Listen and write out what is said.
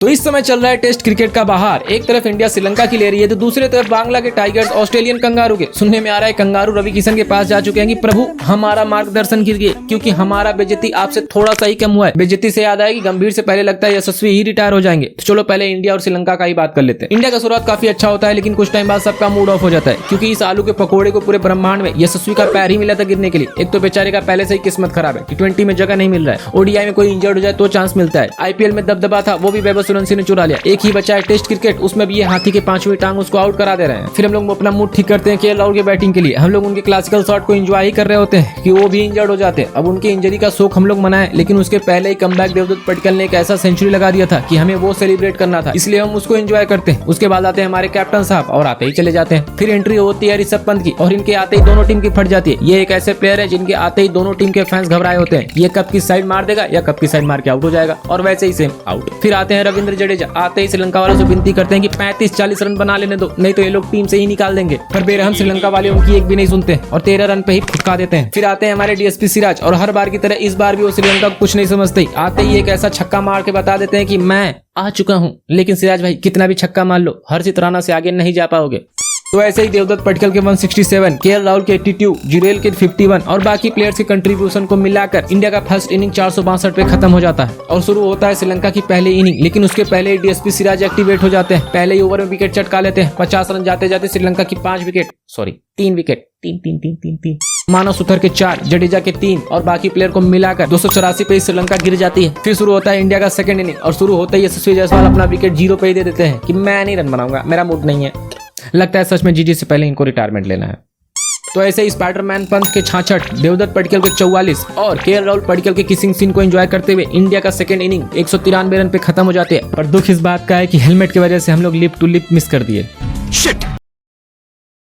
तो इस समय चल रहा है टेस्ट क्रिकेट का बहार। एक तरफ इंडिया श्रीलंका की ले रही है तो दूसरी तरफ बांग्ला के टाइगर्स ऑस्ट्रेलियन कंगारू के। सुनने में आ रहा है कंगारू रवि किशन के पास जा चुके हैं कि प्रभु हमारा मार्गदर्शन कीजिए क्योंकि हमारा बेइज्जती आपसे थोड़ा सा ही कम हुआ है। बेइज्जती से याद आया कि गंभीर से पहले लगता है यशस्वी ही रिटायर हो जाएंगे। तो चलो पहले इंडिया और श्रीलंका का ही बात कर लेते हैं। इंडिया का शुरुआत काफी अच्छा होता है लेकिन कुछ टाइम बाद सबका मूड ऑफ हो जाता है क्योंकि इस आलू के पकौड़े को पूरे ब्रह्मांड में यशस्वी का पैर ही मिला था गिरने के लिए। एक तो बेचारे का पहले से ही किस्मत खराब है, T20 में जगह नहीं मिल रहा है, ओडीआई में कोई इंजर्ड हो जाए तो चांस मिलता है, आईपीएल में दबदबा था वो भी वैभव सूर्यवंशी ने चुरा लिया। एक ही बचा है टेस्ट क्रिकेट, उसमें भी ये हाथी के पांचवी टांग उसको आउट करा दे रहे हैं। फिर हम लोग अपना मूड ठीक करते हैं केएल राहुल के बैटिंग के लिए। हम लोग उनके क्लासिकल शॉट को एंजॉय ही कर रहे होते हैं कि वो भी इंजर्ड हो जाते हैं। अब उनकी इंजरी का शोक हम लोग मनाए लेकिन उसके पहले ही कमबैक देवदत्त पडिक्कल ने एक ऐसा सेंचुरी लगा दिया था कि हमें वो सेलिब्रेट करना था, इसलिए हम उसको एंजॉय करते हैं। उसके बाद आते हैं हमारे कैप्टन साहब और आते ही चले जाते हैं। फिर एंट्री होती है ऋषभ पंत की और इनके आते ही दोनों टीम की फट जाती है। ये एक ऐसे प्लेयर है जिनके आते ही दोनों टीम के फैंस घबराए होते हैं, ये कब की साइड मार देगा या कब की साइड मार के आउट हो जाएगा, और वैसे ही सेम आउट। फिर आते हैं रविंद्र जडेजा, आते ही श्रीलंका वालों से विनती करते हैं कि 35-40 रन बना लेने दो, नहीं तो ये लोग टीम से ही निकाल देंगे। पर बेरहम श्रीलंका वाले उनकी एक भी नहीं सुनते और 13 रन पे ही फटका देते हैं। फिर आते हैं हमारे डीएसपी सिराज और हर बार की तरह इस बार भी वो श्रीलंका को कुछ नहीं समझते। आते ही एक ऐसा छक्का मार के बता देते हैं कि मैं आ चुका हूं। लेकिन सिराज भाई कितना भी छक्का मार लो हर्षित राणा से आगे नहीं जा पाओगे। तो ऐसे ही देवदत्त पडिक्कल के 167, केएल राहुल के 82, जुरेल के 51 और बाकी प्लेयर्स के कंट्रीब्यूशन को मिलाकर इंडिया का फर्स्ट इनिंग 462 पे खत्म हो जाता है और शुरू होता है श्रीलंका की पहली इनिंग। लेकिन उसके पहले डीएसपी सिराज एक्टिवेट हो जाते हैं, पहले ही ओवर में विकेट चटका लेते हैं। 50 रन जाते जाते श्रीलंका की 3 विकेट, 3 मानव सुथर के 4, जडेजा के 3 और बाकी प्लेयर को मिलाकर 284 पे श्रीलंका गिर जाती है। फिर शुरू होता है इंडिया का सेकंड इनिंग और शुरू होता ही यशस्वी जायसवाल अपना विकेट 0 पे ही दे देते हैं कि मैं नहीं रन बनाऊंगा, मेरा मूड नहीं है। लगता है सच में जीजी से पहले इनको रिटायरमेंट लेना है। तो ऐसे ही स्पाइडरमैन पंत के 66, देवदत्त पडिक्कल के 44 और केएल राहुल पडिक्कल के किसिंग सीन को एंजॉय करते हुए इंडिया का सेकंड इनिंग 193 रन पे खत्म हो जाते हैं। पर दुख इस बात का है कि हेलमेट की वजह से हम लोग लिप टू लिप मिस कर दिए। शिट।